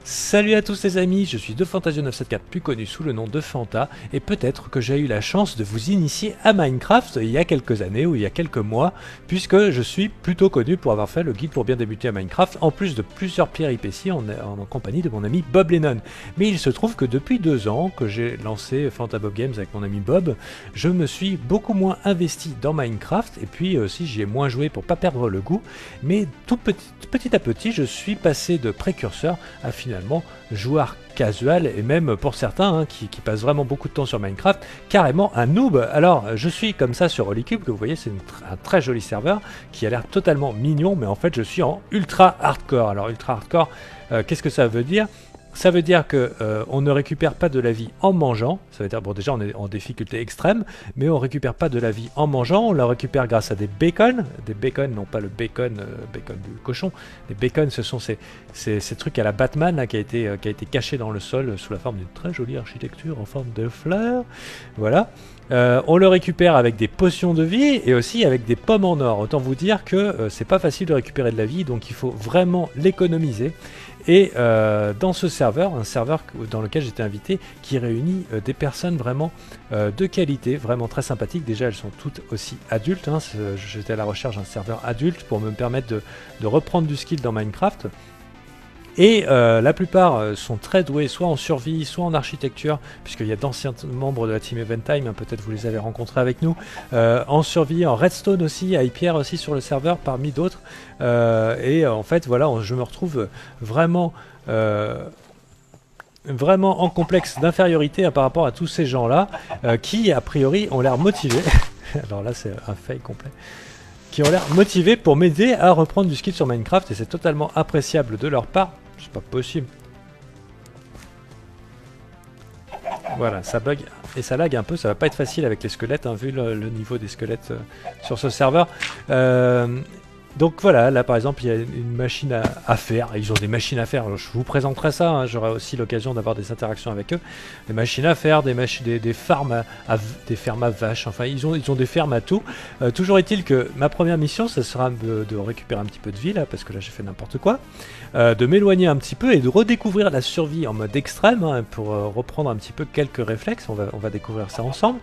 Salut à tous les amis, je suis DeFantasio974, plus connu sous le nom de Fanta, et peut-être que j'ai eu la chance de vous initier à Minecraft il y a quelques années ou il y a quelques mois, puisque je suis plutôt connu pour avoir fait le guide pour bien débuter à Minecraft, en plus de plusieurs péripéties en compagnie de mon ami Bob Lennon. Mais il se trouve que depuis 2 ans que j'ai lancé Fanta Bob Games avec mon ami Bob, je me suis beaucoup moins investi dans Minecraft, et puis aussi j'y ai moins joué pour pas perdre le goût, mais tout petit à petit je suis passé de précurseur à finalement joueur casual et même pour certains qui passent vraiment beaucoup de temps sur Minecraft, carrément un noob. Alors je suis comme ça sur Holycube, que vous voyez c'est un très joli serveur qui a l'air totalement mignon, mais en fait je suis en ultra hardcore. Alors ultra hardcore, qu'est-ce que ça veut dire ? Ça veut dire que on ne récupère pas de la vie en mangeant. Ça veut dire, bon, déjà on est en difficulté extrême, mais on récupère pas de la vie en mangeant. On la récupère grâce à des bacon, non pas le bacon, bacon du cochon. Les bacon, ce sont ces trucs à la Batman là, qui a été caché dans le sol sous la forme d'une très jolie architecture en forme de fleurs. Voilà. On le récupère avec des potions de vie et aussi avec des pommes en or. Autant vous dire que c'est pas facile de récupérer de la vie, donc il faut vraiment l'économiser. Et dans ce serveur, un serveur dans lequel j'étais invité, qui réunit des personnes vraiment de qualité, vraiment très sympathiques. Déjà, elles sont toutes aussi adultes. J'étais à la recherche d'un serveur adulte pour me permettre de reprendre du skill dans Minecraft. Et la plupart sont très doués, soit en survie, soit en architecture, puisqu'il y a d'anciens membres de la team Eventime, peut-être vous les avez rencontrés avec nous, en survie, en redstone aussi, à Hyper aussi sur le serveur, parmi d'autres. Et en fait, voilà, je me retrouve vraiment en complexe d'infériorité par rapport à tous ces gens-là, qui, a priori, ont l'air motivés. Alors là, c'est un fail complet. Qui ont l'air motivés pour m'aider à reprendre du skill sur Minecraft, et c'est totalement appréciable de leur part. C'est pas possible. Voilà, ça bug et ça lag un peu, ça va pas être facile avec les squelettes, vu le niveau des squelettes sur ce serveur. Donc voilà, là par exemple il y a une machine à faire, ils ont des machines à faire, je vous présenterai ça, j'aurai aussi l'occasion d'avoir des interactions avec eux. Des machines à faire, des fermes des fermes à vaches, enfin ils ont des fermes à tout. Toujours est-il que ma première mission, ça sera de récupérer un petit peu de vie là, parce que là j'ai fait n'importe quoi, de m'éloigner un petit peu et de redécouvrir la survie en mode extrême, pour reprendre un petit peu quelques réflexes, on va découvrir ça ensemble.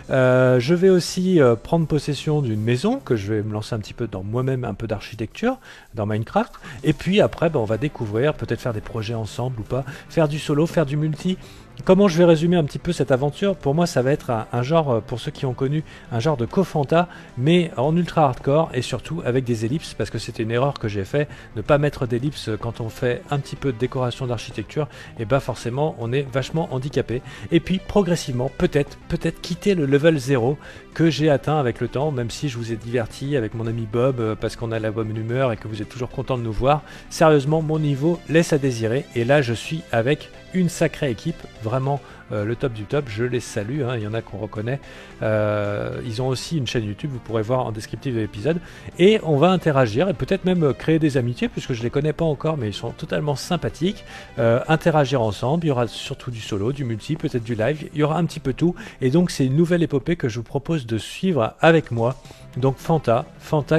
Je vais aussi prendre possession d'une maison, que je vais me lancer un petit peu dans moi-même, un peu d'architecture dans Minecraft, et puis après on va découvrir, peut-être faire des projets ensemble ou pas, faire du solo, faire du multi. Comment je vais résumer un petit peu cette aventure? Pour moi ça va être un genre, pour ceux qui ont connu, un genre de Cofanta, mais en ultra hardcore et surtout avec des ellipses, parce que c'était une erreur que j'ai fait, ne pas mettre d'ellipses quand on fait un petit peu de décoration d'architecture, et bah forcément on est vachement handicapé. Et puis progressivement, peut-être quitter le level 0 que j'ai atteint avec le temps, même si je vous ai diverti avec mon ami Bob, parce qu'on a la bonne humeur et que vous êtes toujours content de nous voir. Sérieusement, mon niveau laisse à désirer, et là je suis avec une sacrée équipe, vraiment le top du top, je les salue, il y en a qu'on reconnaît. Ils ont aussi une chaîne YouTube, vous pourrez voir en descriptif de l'épisode, et on va interagir et peut-être même créer des amitiés, puisque je les connais pas encore, mais ils sont totalement sympathiques. Interagir ensemble, il y aura surtout du solo, du multi, peut-être du live, il y aura un petit peu tout, et donc c'est une nouvelle épopée que je vous propose de suivre avec moi. Donc Fanta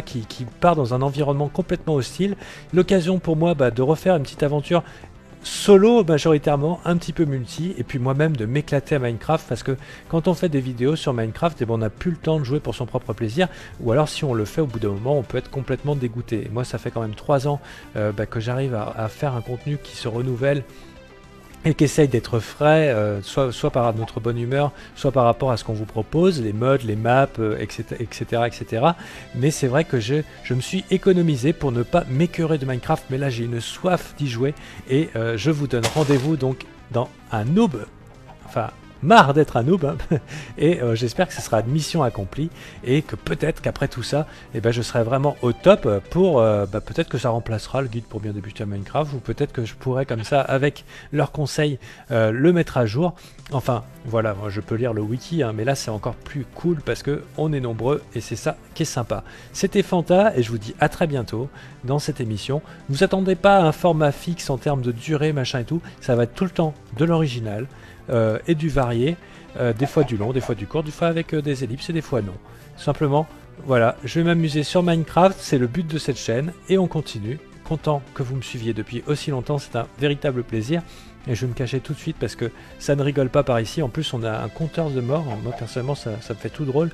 qui part dans un environnement complètement hostile, l'occasion pour moi de refaire une petite aventure solo majoritairement, un petit peu multi, et puis moi-même de m'éclater à Minecraft, parce que quand on fait des vidéos sur Minecraft, on n'a plus le temps de jouer pour son propre plaisir, ou alors si on le fait au bout d'un moment, on peut être complètement dégoûté. Et moi ça fait quand même 3 ans que j'arrive à faire un contenu qui se renouvelle et qui essaye d'être frais, soit par notre bonne humeur, soit par rapport à ce qu'on vous propose, les mods, les maps, etc. Mais c'est vrai que je me suis économisé pour ne pas m'écœurer de Minecraft, mais là j'ai une soif d'y jouer, et je vous donne rendez-vous donc dans un noob, enfin marre d'être un noob, et j'espère que ce sera une mission accomplie, et que peut-être qu'après tout ça, je serai vraiment au top pour, peut-être que ça remplacera le guide pour bien débuter à Minecraft, ou peut-être que je pourrais comme ça, avec leurs conseils, le mettre à jour. Enfin, voilà, moi, je peux lire le wiki, mais là c'est encore plus cool, parce que on est nombreux, et c'est ça qui est sympa. C'était Fanta, et je vous dis à très bientôt dans cette émission. Ne vous attendez pas à un format fixe en termes de durée, machin et tout, ça va être tout le temps de l'original, et du varié, des fois du long, des fois du court, des fois avec des ellipses et des fois non. Simplement, voilà, je vais m'amuser sur Minecraft, c'est le but de cette chaîne, et on continue content que vous me suiviez depuis aussi longtemps, c'est un véritable plaisir. Et je vais me cacher tout de suite parce que ça ne rigole pas par ici. En plus, on a un compteur de morts. Moi, personnellement, ça me fait tout drôle.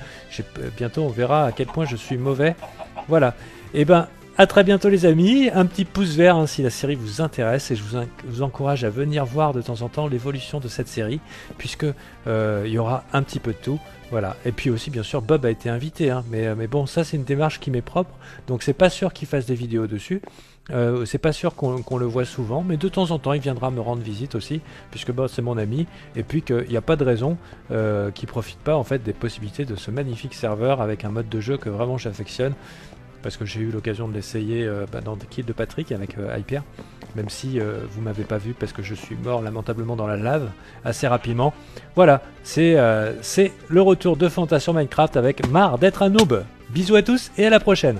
Bientôt, on verra à quel point je suis mauvais. Voilà. Et ben, à très bientôt les amis. Un petit pouce vert hein, si la série vous intéresse. Et je vous encourage à venir voir de temps en temps l'évolution de cette série. Puisque il y aura un petit peu de tout. Voilà. Et puis aussi, bien sûr, Bob a été invité. Hein, mais bon, ça, c'est une démarche qui m'est propre. Donc, c'est pas sûr qu'il fasse des vidéos dessus. C'est pas sûr qu'on le voit souvent, mais de temps en temps il viendra me rendre visite aussi, puisque bah, c'est mon ami, et puis qu'il n'y a pas de raison qu'il profite pas en fait des possibilités de ce magnifique serveur avec un mode de jeu que vraiment j'affectionne, parce que j'ai eu l'occasion de l'essayer dans Kill de Patrick avec Hyper, même si vous m'avez pas vu parce que je suis mort lamentablement dans la lave assez rapidement. Voilà, c'est le retour de Fanta sur Minecraft avec marre d'être un noob. Bisous à tous et à la prochaine.